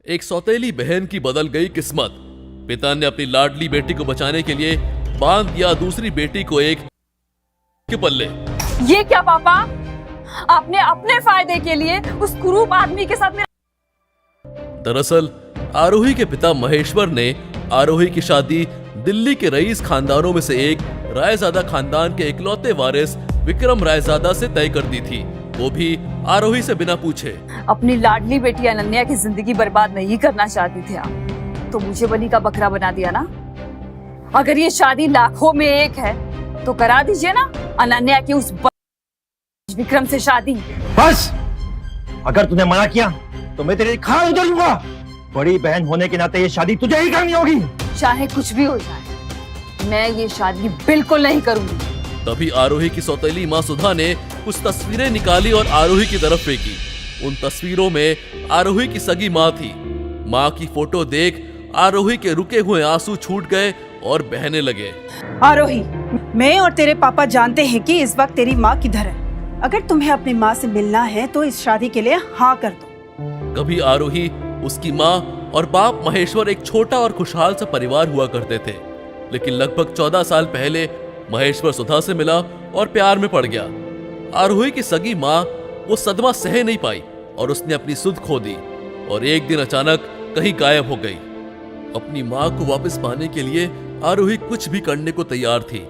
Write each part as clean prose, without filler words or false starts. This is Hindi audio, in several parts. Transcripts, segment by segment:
एक सौतेली बहन की बदल गई किस्मत। पिता ने अपनी लाडली बेटी को बचाने के लिए बांध दिया दूसरी बेटी को एक के पल्ले। ये क्या पापा, आपने अपने फायदे के लिए उस कुरूप आदमी के साथ मेरा। दरअसल आरोही के पिता महेश्वर ने आरोही की शादी दिल्ली के रईस खानदानों में से एक रायजादा खानदान के इकलौते वारिस विक्रम रायजादा से तय कर दी थी, वो भी आरोही से बिना पूछे। अपनी लाडली बेटी अनन्या की जिंदगी बर्बाद नहीं करना चाहती थे आप, तो मुझे बलि का बकरा बना दिया ना। अगर ये शादी लाखों में एक है तो करा दीजिए ना अनन्या की उस विक्रम से शादी। बस, अगर तूने मना किया तो मैं तेरे खाल उधर लूंगा। बड़ी बहन होने के नाते ये शादी तुझे ही करनी होगी। चाहे कुछ भी हो जाए, मैं ये शादी बिल्कुल नहीं करूंगी। तभी आरोही की सौतेली माँ सुधा ने कुछ तस्वीरें निकाली और आरोही की तरफ फेंकी। उन तस्वीरों में आरोही की सगी माँ थी। माँ की फोटो देख आरोही के रुके हुए आंसू छूट गए और बहने लगे। आरोही, मैं और तेरे पापा जानते हैं कि इस वक्त तेरी माँ किधर है। अगर तुम्हें अपनी माँ से मिलना है तो इस शादी के लिए हाँ कर दो। कभी आरोही, उसकी माँ और बाप महेश्वर एक छोटा और खुशहाल सा परिवार हुआ करते थे, लेकिन लगभग 14 साल पहले महेश्वर सुधा से मिला और प्यार में पड़ गया। आरोही की सगी माँ वो सदमा सह नहीं पाई और उसने अपनी सुध खो दी और एक दिन अचानक कहीं गायब हो गई। अपनी माँ को वापस पाने के लिए आरोही कुछ भी करने को तैयार थी,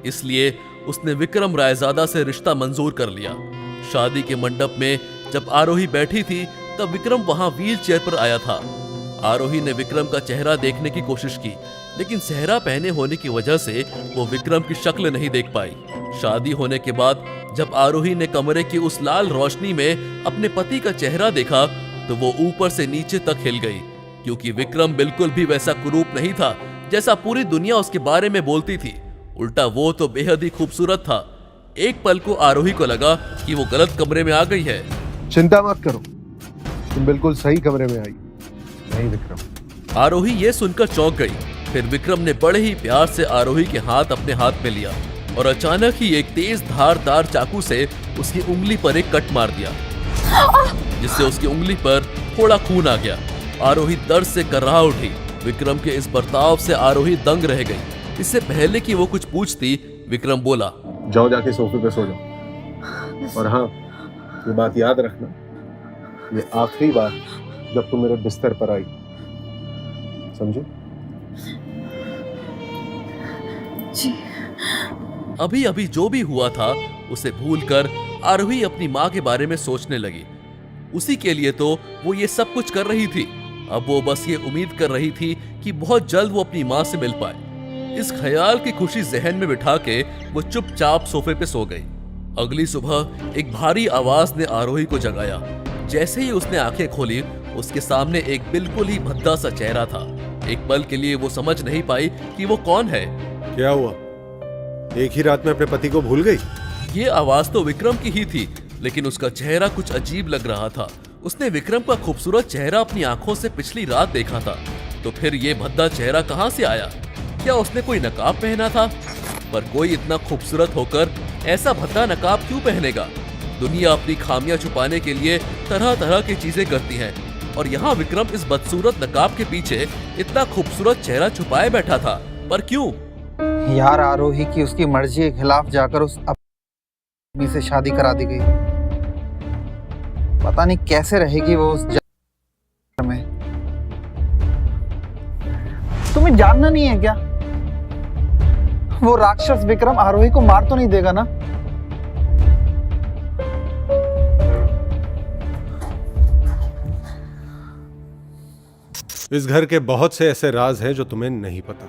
इसलिए उसने विक्रम रायजादा से रिश्ता मंजूर कर लिया। शादी के मंडप में जब आरोही बैठी थी तब विक्रम वहां व्हील चेयर पर आया था। आरोही ने विक्रम का चेहरा देखने की कोशिश की, लेकिन सेहरा पहने होने की वजह से वो विक्रम की शक्ल नहीं देख पाई। शादी होने के बाद जब आरोही ने कमरे की उस लाल रोशनी में अपने पति का चेहरा देखा तो वो ऊपर से नीचे तक हिल गई, क्योंकि विक्रम बिल्कुल भी वैसा कुरूप नहीं था जैसा पूरी दुनिया उसके बारे में बोलती थी। उल्टा वो तो बेहद ही खूबसूरत था। एक पल को आरोही को लगा कि वो गलत कमरे में आ गई है। चिंता मत करो, तुम बिल्कुल सही कमरे में आई। नहीं विक्रम। आरोही ये सुनकर चौंक गई। फिर विक्रम ने बड़े ही प्यार से आरोही के हाथ अपने हाथ में लिया और अचानक ही एक तेज धारदार चाकू से उसकी उंगली पर एक कट मार दिया, जिससे उसकी उंगली पर थोड़ा खून आ गया। आरोही दर्द से कर्राह उठी। विक्रम के इस बर्ताव से आरोही दंग रह गई। इससे पहले कि वो कुछ पूछती, विक्रम बोला, जाओ जाके सोफे पे सो जाओ। और हाँ, ये बात याद रखना, ये आखिरी बार जब तुम मेरे बिस्तर पर आई, समझे? जी। अभी अभी जो भी हुआ था उसे भूलकर आरोही अपनी माँ के बारे में सोचने लगी। उसी के लिए तो वो ये सब कुछ कर रही थी। अब वो बस ये उम्मीद कर रही थी कि बहुत जल्द वो अपनी माँ से मिल पाए। इस ख्याल की खुशी जहन में बिठा के वो चुपचाप सोफे पे सो गई। अगली सुबह एक भारी आवाज ने आरोही को जगाया। जैसे ही उसने आंखें खोली, उसके सामने एक बिल्कुल ही भद्दा सा चेहरा था। एक पल के लिए वो समझ नहीं पाई कि वो कौन है। क्या हुआ? एक ही रात में अपने पति को भूल गई? ये आवाज तो विक्रम की ही थी, लेकिन उसका चेहरा कुछ अजीब लग रहा था। उसने विक्रम का खूबसूरत चेहरा अपनी आंखों से पिछली रात देखा था, तो फिर ये भद्दा चेहरा कहां से आया? क्या उसने कोई नकाब पहना था? पर कोई इतना खूबसूरत होकर ऐसा भद्दा नकाब क्यों पहनेगा? दुनिया अपनी खामियां छुपाने के लिए तरह तरह की चीजें करती है, और यहाँ विक्रम इस बदसूरत नकाब के पीछे इतना खूबसूरत चेहरा छुपाए बैठा था। पर क्यों? यार, आरोही की उसकी मर्जी के खिलाफ जाकर उस आदमी से शादी करा दी गई। पता नहीं कैसे रहेगी वो उस में। तुम्हें जानना नहीं है क्या? वो राक्षस विक्रम आरोही को मार तो नहीं देगा ना? इस घर के बहुत से ऐसे राज हैं जो तुम्हें नहीं पता,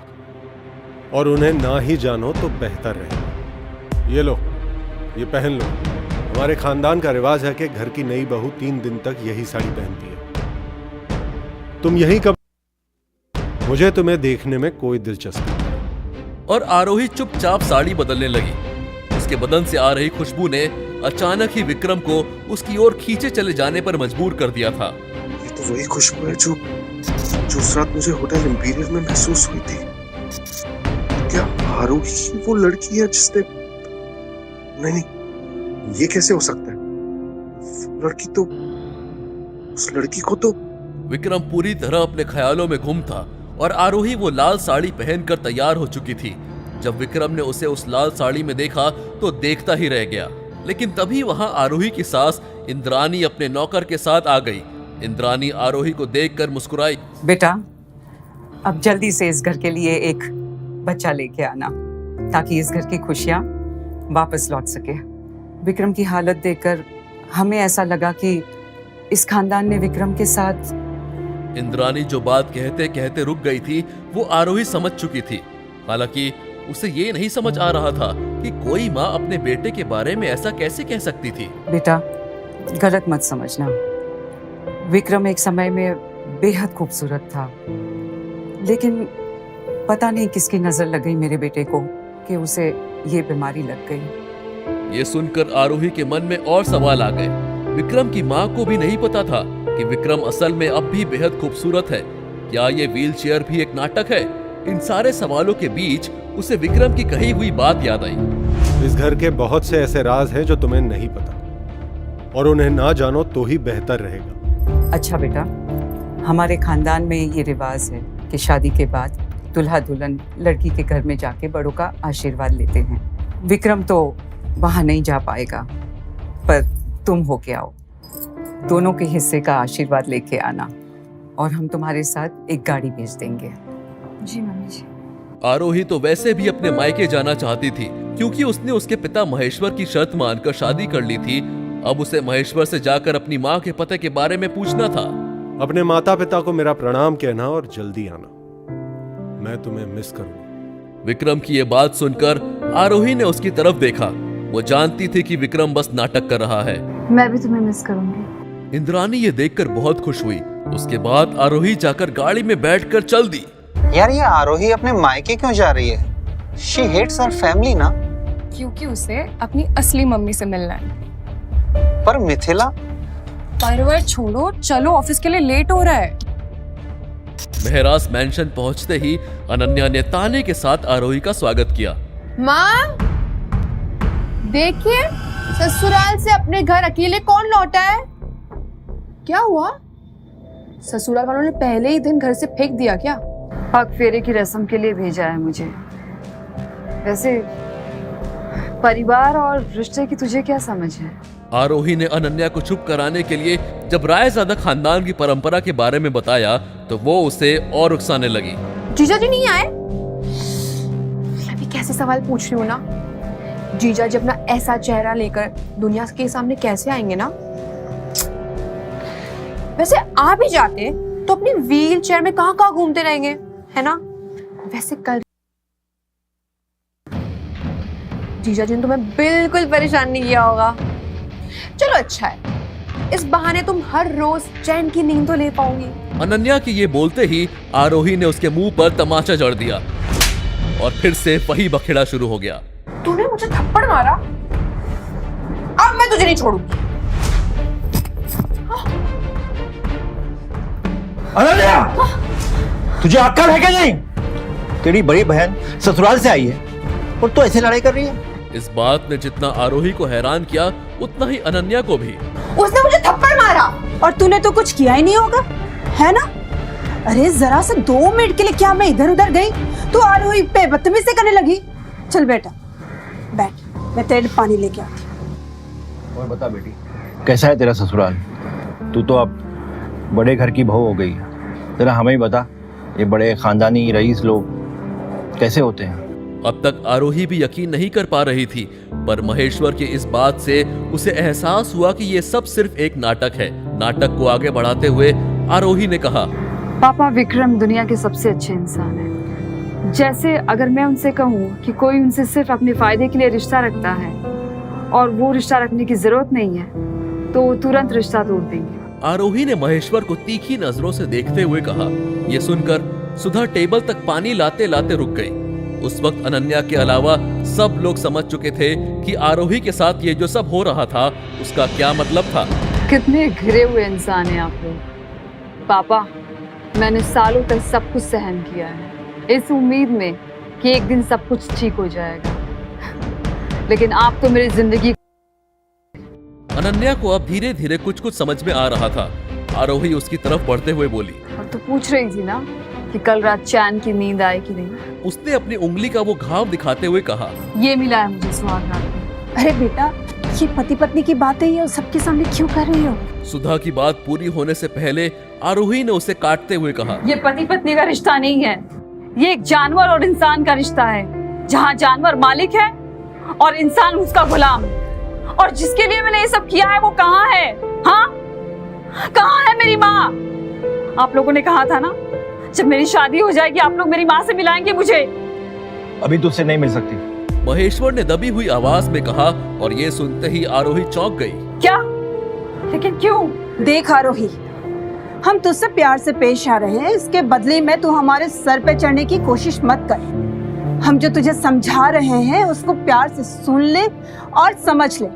और उन्हें ना ही जानो तो बेहतर रहे। ये लो, ये पहन लो। हमारे खानदान का रिवाज है कि घर की नई बहू 3 दिन तक यही साड़ी पहनती है। तुम यही कब? मुझे तुम्हें देखने में कोई दिलचस्पी नहीं। और आरोही चुपचाप साड़ी बदलने लगी। उसके बदन से आ रही खुशबू ने अचानक ही विक्रम को उसकी ओर खींचे चले जाने पर मजबूर कर दिया था। ये तो वही खुशबू है जो उस रात मुझे होटल इंपीरियल में महसूस हुई थी। क्या आरोही वो लड़की है जिसने... नहीं, ये कैसे हो सकता है? लड़की तो... उस लड़की को तो विक्रम पूरी तरह अपने ख्यालों में गुम था और आरोही वो लाल साड़ी पहनकर तैयार हो चुकी थी। जब विक्रम ने उसे उस लाल साड़ी में देखा तो देखता ही रह गया। लेकिन तभी वहां आरोही की सास इंद्रानी अपने नौकर के साथ आ गई। इंद्रानी आरोही को देखकर मुस्कुराई। बेटा, अब जल्दी से इस घर के लिए एक बच्चा लेके आना ताकि इस घर की खुशियां वापस लौट सके। विक्रम की हालत देखकर हमें ऐसा लगा कि इस खानदान ने विक्रम के साथ। इंद्रानी जो बात कहते कहते रुक गई थी वो आरोही समझ चुकी थी। हालांकि उसे ये नहीं समझ आ रहा था कि कोई माँ अपने बेटे के बारे में ऐसा कैसे कह सकती थी। बेटा, गलत मत समझना। विक्रम एक समय में बेहद खूबसूरत था, लेकिन पता नहीं किसकी नजर लग गई मेरे बेटे को कि उसे ये बीमारी लग गई। ये सुनकर आरोही के मन में और सवाल आ गए। विक्रम की माँ को भी नहीं पता था कि विक्रम असल में अब भी बेहद खूबसूरत है। क्या ये व्हीलचेयर भी एक नाटक है? इन सारे सवालों के बीच उसे विक्रम की कही हुई बात याद आई। इस घर के बहुत से ऐसे राज हैं जो तुम्हें नहीं पता, और उन्हें ना जानो तो ही बेहतर रहेगा। अच्छा बेटा, हमारे खानदान में ये रिवाज है कि शादी के बाद दुल्हा दुल्हन लड़की के घर में जाके बड़ों का आशीर्वाद लेते हैं। विक्रम तो वहां नहीं जा पाएगा, पर तुम होके आओ, दोनों के हिस्से का आशीर्वाद लेके आना, और हम तुम्हारे साथ एक गाड़ी भेज देंगे। जी मम्मी जी। आरोही तो वैसे भी अपने मायके जाना चाहती थी, क्योंकि उसने उसके पिता महेश्वर की शर्त मानकर शादी कर ली थी। अब उसे महेश्वर से जाकर अपनी माँ के पते के बारे में पूछना था। अपने माता पिता को मेरा प्रणाम कहना और जल्दी आना, मैं तुम्हें मिस करूंगा। विक्रम की ये बात सुनकर आरोही ने उसकी तरफ देखा। वो जानती थी कि विक्रम बस नाटक कर रहा है। मैं भी तुम्हें मिस करूंगी। इंद्रानी ये देखकर बहुत खुश हुई। उसके बाद आरोही जाकर गाड़ी में बैठकर चल दी। यार, ये आरोही अपने मायके क्यों जा रही है? शी हेट्स हर फैमिली ना। क्योंकि उसे अपनी असली मम्मी से मिलना है। पर मिथिला। परिवार छोड़ो, चलो, ऑफिस के लिए लेट हो रहा है। महराज मैंशन पहुंचते ही अनन्या ने ताने के साथ आरोही का स्वागत किया। माँ, देखिए ससुराल से अपने घर अकेले कौन लौटा है। क्या हुआ? ससुराल वालों ने पहले ही दिन घर से फेंक दिया क्या? पग फेरे की रस्म के लिए भेजा है मुझे। वैसे परिवार और रिश्ते की तुझे क्या समझ है? आरोही ने अनन्या को चुप कराने के लिए जब रायजादा खानदान की परंपरा के बारे में बताया तो वो उसे और उकसाने लगी। जीजा जी नहीं आए? अभी कैसे सवाल पूछ रही हूँ ना। जीजा जी अपना ऐसा चेहरा लेकर दुनिया के सामने कैसे आएंगे ना। वैसे आ भी जाते तो अपनी व्हील चेयर में कहाँ घूमते रहेंगे, है ना। वैसे कल जीजा जी ने तुम्हें बिल्कुल परेशान नहीं किया होगा। चलो अच्छा है, इस बहाने तुम हर रोज चैन की नींद तो ले पाओगी। अनन्या की ये बोलते ही आरोही ने उसके मुंह पर तमाचा जड़ दिया और फिर से वही बखेड़ा शुरू हो गया। तूने मुझे थप्पड़ मारा, अब मैं तुझे नहीं छोड़ूंगी। अनन्या, तुझे अक्ल है क्या नहीं? तेरी बड़ी बहन ससुराल से आई है और तू ऐसे लड़ाई कर रही है। इस बात ने जितना आरोही को हैरान किया उतना ही अनन्या को भी। उसने मुझे थप्पड़ मारा और तूने तो कुछ किया ही नहीं होगा, है ना। अरे जरा से 2 मिनट के लिए क्या मैं इधर उधर गई तो आरोही पे बदतमीजी करने लगी। चल बेटा बैठ, मैं तेरे लिए पानी लेके आती। और बता बेटी, कैसा है तेरा ससुराल? तू तो अब बड़े घर की बहू हो गई है। जरा हमें ही बता, ये बड़े खानदानी रईस लोग कैसे होते हैं? अब तक आरोही भी यकीन नहीं कर पा रही थी, पर महेश्वर की इस बात से उसे एहसास हुआ कि ये सब सिर्फ एक नाटक है। नाटक को आगे बढ़ाते हुए आरोही ने कहा, पापा, विक्रम दुनिया के सबसे अच्छे इंसान हैं। जैसे अगर मैं उनसे कहूँ कि कोई उनसे सिर्फ अपने फायदे के लिए रिश्ता रखता है और वो रिश्ता रखने की जरूरत नहीं है तो वो तुरंत रिश्ता तोड़ देंगे। आरोही ने महेश्वर को तीखी नजरों से देखते हुए कहा। यह सुनकर सुधा टेबल तक पानी लाते लाते रुक गई। उस वक्त अनन्या के अलावा सब लोग समझ चुके थे कि आरोही के साथ ये जो सब हो रहा था उसका क्या मतलब था। कितने घिरे हुए इंसान हैं आप लोग। पापा, मैंने सालों तक सब कुछ सहन किया है इस उम्मीद में कि एक दिन सब कुछ ठीक हो जाएगा, लेकिन आप तो मेरी जिंदगी। अनन्या को अब धीरे धीरे कुछ कुछ समझ में आ रहा था। आरोही उसकी तरफ बढ़ते हुए बोली। और तू पूछ रही थी ना कि कल रात चैन की नींद आए कि नहीं। उसने अपनी उंगली का वो घाव दिखाते हुए कहा, ये मिला है मुझे सुहाग रात में। अरे बेटा, ये पति पत्नी की बातें ही सबके सामने क्यों कर रही हो? सुधा की बात पूरी होने से पहले आरोही ने उसे काटते हुए कहा, ये पति पत्नी का रिश्ता नहीं है, ये एक जानवर और इंसान का रिश्ता है, जहाँ जानवर मालिक है और इंसान उसका गुलाम। और जिसके लिए मैंने ये सब किया है वो कहाँ है? हाँ, कहाँ है मेरी माँ? आप लोगों ने कहा था ना जब मेरी शादी हो जाएगी आप लोग मेरी माँ से मिलाएंगे मुझे। अभी तुझसे नहीं मिल सकती। महेश्वर ने दबी हुई आवाज में कहा और ये सुनते ही आरोही चौंक गई। क्या? लेकिन क्यों? देख आरोही, हम तुझसे प्यार से पेश आ रहे हैं, इसके बदले में तू हमारे सर पे चढ़ने की कोशिश मत कर। हम जो तुझे समझा रहे हैं उसको प्यार से सुन ले और समझ ले,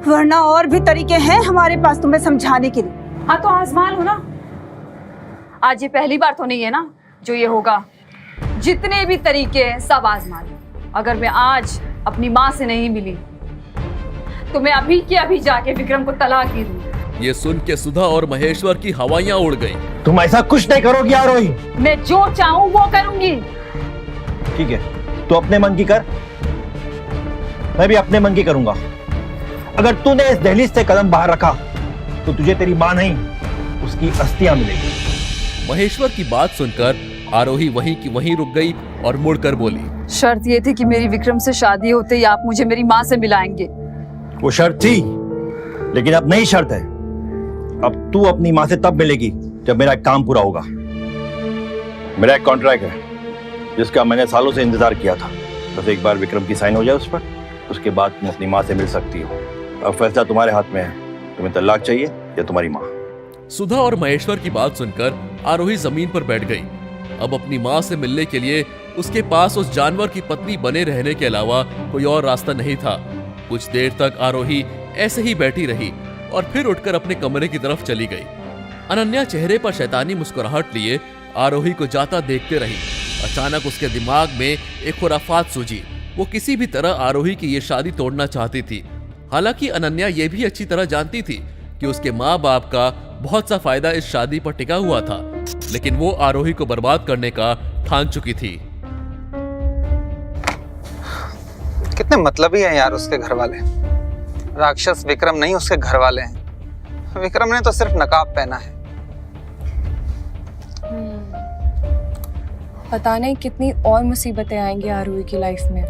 वरना और भी तरीके हैं हमारे पास तुम्हें समझाने के लिए। हाँ तो आजमा लो ना। आज ये पहली बार तो नहीं है ना जो ये होगा। जितने भी तरीके हैं सब आजमा लो। अगर मैं आज अपनी माँ से नहीं मिली तो मैं अभी के अभी जाके विक्रम को तलाक दे दूँ। ये सुन के सुधा और महेश्वर की हवाइयां उड़ गईं। तुम ऐसा कुछ नहीं करोगी आरोही। मैं जो चाहूँ वो करूंगी। ठीक है, तो अपने मन की कर, मैं भी अपने मन की करूंगा। अगर तूने इस दहलीज से कदम बाहर रखा तो तुझे तेरी मां नहीं उसकी अस्थियां मिलेगी। महेश्वर की बात सुनकर आरोही वहीं की वहीं रुक गई और मुड़कर बोली, शर्त ये थी कि मेरी विक्रम से शादी होते ही आप मुझे मेरी माँ से मिलाएंगे। वो शर्त थी, लेकिन अब नई शर्त है। अब तू अपनी मां से तब मिलेगी जब मेरा एक काम पूरा होगा। मेरा एक कॉन्ट्रैक्ट है जिसका मैंने सालों से इंतजार किया था। बस एक बार विक्रम की साइन हो जाए उस पर, उसके बाद तुम अपनी माँ से मिल सकती हो। अब फैसला तुम्हारे हाथ में है, तुम्हें तलाक चाहिए या तुम्हारी माँ। सुधा और महेश्वर की बात सुनकर आरोही जमीन पर बैठ गई। अब अपनी माँ से मिलने के लिए उसके पास उस जानवर की पत्नी बने रहने के अलावा कोई और रास्ता नहीं था। कुछ देर तक आरोही ऐसे ही बैठी रही और फिर उठकर अपने कमरे की तरफ चली गई। अनन्या चेहरे पर शैतानी मुस्कुराहट लिए आरोही को जाता देखते रही। अचानक उसके दिमाग में एक खुराफात सूझी। वो किसी भी तरह आरोही की ये शादी तोड़ना चाहती थी। हालांकि अनन्या ये भी अच्छी तरह जानती थी कि उसके माँ बाप का बहुत सा फायदा इस शादी पर टिका हुआ था, लेकिन वो आरोही को बर्बाद करने का ठान चुकी थी। कितने मतलबी हैं यार उसके घर वाले। राक्षस विक्रम नहीं, उसके घर वाले हैं। विक्रम ने तो सिर्फ नकाब पहना है। पता नहीं कितनी और मुसीबतें आएंगी आरोही की लाइफ में।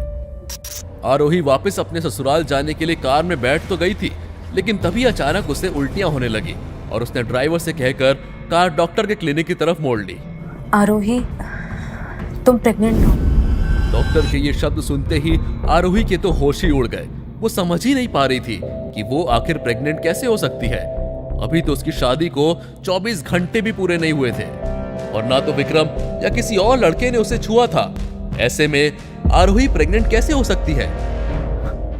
आरोही वापस अपने ससुराल जाने के लिए कार में बैठ तो गई थी, लेकिन तभी अचानक उसे उल्टियां होने लगी और उसने ड्राइवर से कहकर कार डॉक्टर के क्लिनिक की तरफ मोड़ ली। आरोही, तुम प्रेग्नेंट हो। डॉक्टर के ये शब्द सुनते ही आरोही के तो होश ही उड़ गए। वो समझ ही नहीं पा रही थी कि वो आखिर प्रेग्नेंट कैसे हो सकती है। अभी तो उसकी शादी को 24 घंटे भी पूरे नहीं हुए थे और ना तो विक्रम या किसी और लड़के ने उसे छुआ था। ऐसे में आरोही प्रेग्नेंट कैसे हो सकती है?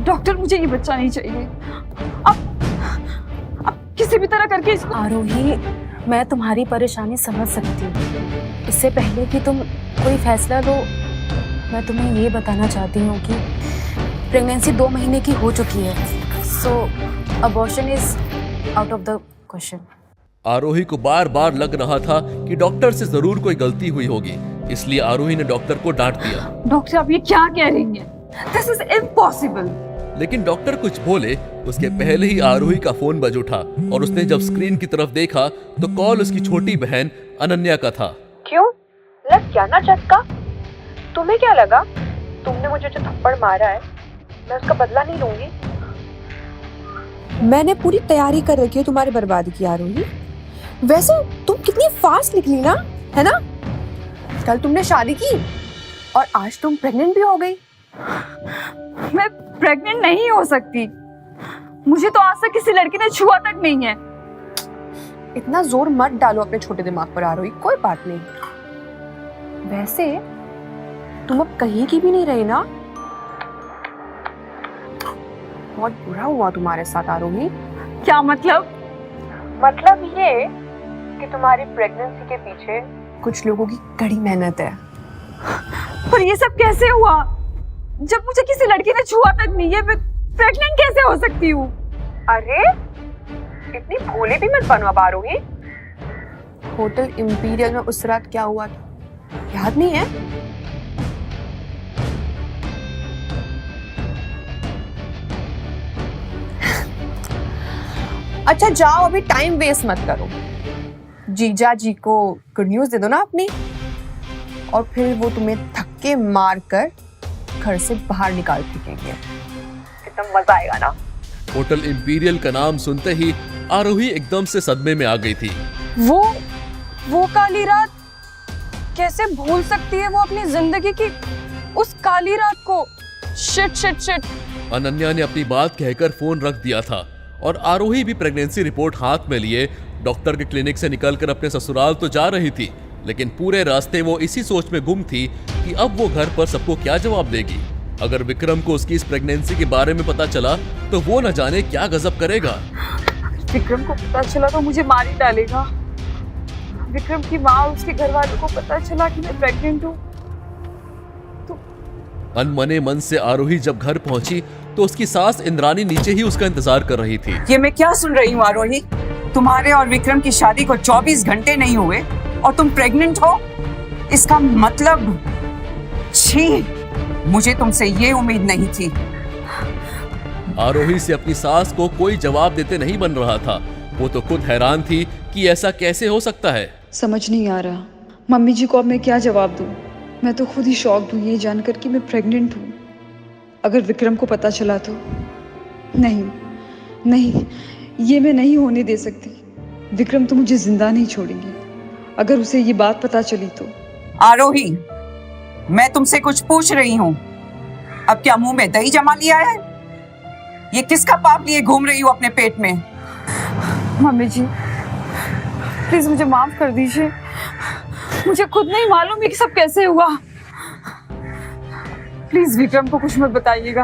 डॉक्टर, मुझे ये बच्चा नहीं चाहिए। अब किसी भी तरह करके इसको। आरोही, मैं तुम्हारी परेशानी समझ सकती हूँ। इससे पहले कि तुम कोई फैसला लो, मैं तुम्हें ये बताना चाहती हूँ कि प्रेगनेंसी 2 महीने की हो चुकी है। So abortion is out of the question. Aarohi को बार बार लग रहा था कि डॉक्टर से जरूर कोई गलती हुई होगी, इसलिए आरोही ने डॉक्टर को डांट दिया। डॉक्टर, आप ये क्या कह रही हैं? This is impossible. लेकिन डॉक्टर कुछ बोले उसके पहले ही आरोही का फोन बज उठा और उसने जब स्क्रीन की तरफ देखा तो कॉल उसकी छोटी बहन अनन्या का था। क्यों? लग गया ना झटका? तुम्हें क्या लगा? तुमने मुझे जो थप्पड़ मारा है मैं उसका बदला नहीं लूंगी। मैंने पूरी तैयारी कर रखी है तुम्हारी बर्बादी की आरोही। वैसे तुम कितनी फास्ट निकली ना, है ना? कल तुमने शादी की और आज तुम प्रेग्नेंट भी हो गई। मैं प्रेग्नेंट नहीं हो सकती। मुझे तो आज तक किसी लड़की ने छुआ तक नहीं है। इतना जोर मत डालो अपने छोटे दिमाग पर आरोही, कोई बात नहीं। वैसे तुम अब कहीं की भी नहीं रही ना? बहुत बुरा हुआ तुम्हारे साथ आरोही। क्या मतलब? मतलब ये कि तुम्हारी प्रेगनेंसी के पीछे कुछ लोगों की कड़ी मेहनत है। पर ये सब कैसे हुआ जब मुझे किसी लड़की ने छुआ तक नहीं है? मैं प्रेग्नेंट कैसे हो सकती हूँ? अरे इतनी भोली भी मत बनो अब आरोही। होटल इंपीरियल में उस रात क्या हुआ था याद नहीं है? अच्छा जाओ, अभी टाइम वेस्ट मत करो। जीजा जी को गुड न्यूज दे दो ना अपनी, और फिर वो तुम्हें धक्के मार कर घर से बाहर निकाल फेंकेंगे। कितना मजा आएगा ना। होटल इंपीरियल का नाम सुनते ही आरोही एकदम से सदमे में आ गई थी। वो काली रात कैसे भूल सकती है वो अपनी जिंदगी की उस काली रात को। Shit shit shit. अनन्या ने अपनी बात कहकर फोन रख दिया था और आरोही भी प्रेगनेंसी रिपोर्ट हाथ में लिए डॉक्टर के क्लिनिक से निकलकर अपने ससुराल तो जा रही थी, लेकिन पूरे रास्ते वो इसी सोच में गुम थी कि अब वो घर पर सबको क्या जवाब देगी। अगर विक्रम को उसकी इस प्रेगनेंसी के बारे में पता चला तो वो न जाने क्या गजब करेगा। विक्रम को पता चला तो मुझे मार ही डालेगा। विक्रम की माँ और उसके घर वालों को पता चला कि मैं प्रेग्नेंट हूँ तो। अनमने मन से आरोही जब घर पहुंची तो उसकी सास इंद्रानी नीचे ही उसका इंतजार कर रही थी। ये मैं क्या सुन रही हूँ आरोही? तुम्हारे और विक्रम की शादी को 24 घंटे नहीं हुए और तुम प्रेग्नेंट हो? इसका मतलब छी, मुझे तुमसे ये उम्मीद नहीं थी। आरोही से अपनी सास को कोई जवाब देते नहीं बन रहा था। वो तो खुद हैरान थी कि ऐसा कैसे हो सकता है। समझ नहीं आ रहा मम्मी जी को अब मैं क्या जवाब दूं। मैं तो खुद ही शॉक्ड हूँ ये जानकर कि मैं प्रेग्नेंट हूँ। अगर विक्रम को पता चला तो नहीं, ये मैं नहीं होने दे सकती। विक्रम तो मुझे जिंदा नहीं छोड़ेंगे अगर उसे ये बात पता चली तो। आरोही, मैं तुमसे कुछ पूछ रही हूँ। अब क्या मुंह में दही जमा लिया है? ये किसका पाप लिए घूम रही हो अपने पेट में? मम्मी जी प्लीज मुझे माफ कर दीजिए। मुझे खुद नहीं मालूम ये सब कैसे हुआ। प्लीज विक्रम को कुछ मत बताइएगा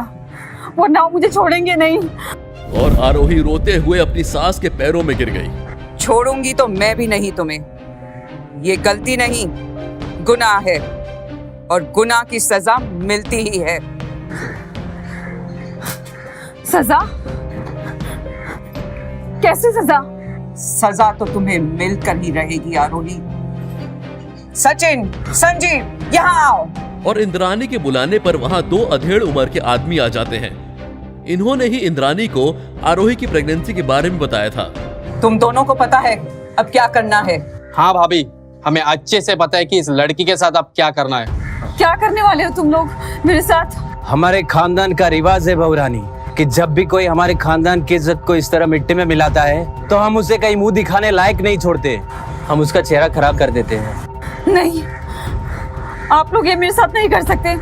वरना वो मुझे छोड़ेंगे नहीं। और आरोही रोते हुए अपनी सास के पैरों में गिर गई। छोड़ूंगी तो मैं भी नहीं तुम्हें। ये गलती नहीं, गुनाह है और गुनाह की सजा मिलती ही है। सजा? कैसे सजा? सजा तो तुम्हें मिलकर ही रहेगी आरोही। सचिन, संजीव, यहाँ आओ। और इंद्रानी के बुलाने पर वहां 2 अधेड़ उम्र के आदमी आ जाते हैं। इन्होंने ही इंद्रानी को आरोही की प्रेगनेंसी के बारे में बताया था। तुम दोनों को पता है अब क्या करना है? हाँ भाभी, हमें अच्छे से पता है कि इस लड़की के साथ अब क्या करना है। क्या करने वाले हो तुम लोग मेरे साथ? हमारे खानदान का रिवाज है बहुरानी कि जब भी कोई हमारे खानदान की इज्जत को इस तरह मिट्टी में मिलाता है तो हम उसे कहीं मुंह दिखाने लायक नहीं छोड़ते। हम उसका चेहरा खराब कर देते हैं। नहीं, आप लोग ये मेरे साथ नहीं कर सकते।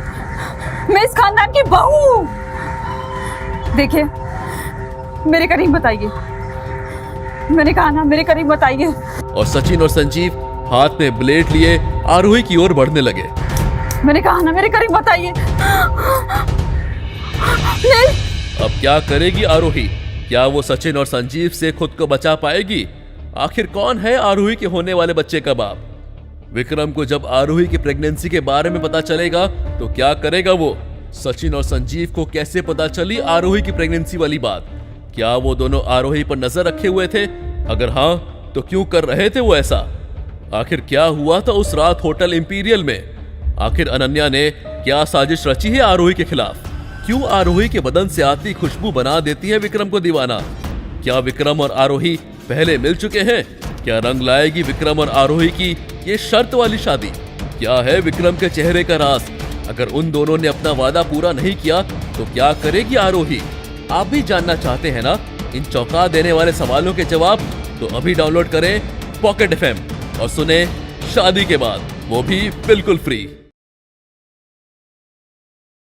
मैं इस खानदान की बहू हूँ। देखिए मेरे करीब बताइए। मैंने कहा ना मेरे करीब बताइए। और सचिन और संजीव हाथ में ब्लेड लिए आरोही की ओर बढ़ने लगे। मैंने कहा ना मेरे करीब बताइए। नहीं। अब क्या करेगी आरोही? क्या वो सचिन और संजीव से खुद को बचा पाएगी? आखिर कौन है आरोही के होने वाले बच्चे का बाप? विक्रम को जब आरोही की प्रेगनेंसी के बारे में पता चलेगा तो क्या करेगा वो? सचिन और संजीव को कैसे पता चली आरोही की प्रेगनेंसी वाली बात? क्या वो दोनों आरोही पर नजर रखे हुए थे? अगर हाँ तो क्यों कर रहे थे वो ऐसा? आखिर क्या हुआ था उस रात होटल इंपीरियल में? आखिर अनन्या ने क्या साजिश रची है आरोही के खिलाफ? क्यों आरोही के बदन से आती खुशबू बना देती है विक्रम को दीवाना? क्या विक्रम और आरोही पहले मिल चुके हैं? क्या रंग लाएगी विक्रम और आरोही की ये शर्त वाली शादी? क्या है विक्रम के चेहरे का राज? अगर उन दोनों ने अपना वादा पूरा नहीं किया तो क्या करेगी आरोही? आप भी जानना चाहते हैं ना इन चौंका देने वाले सवालों के जवाब? तो अभी डाउनलोड करें पॉकेट FM और सुने शादी के बाद, वो भी बिल्कुल फ्री।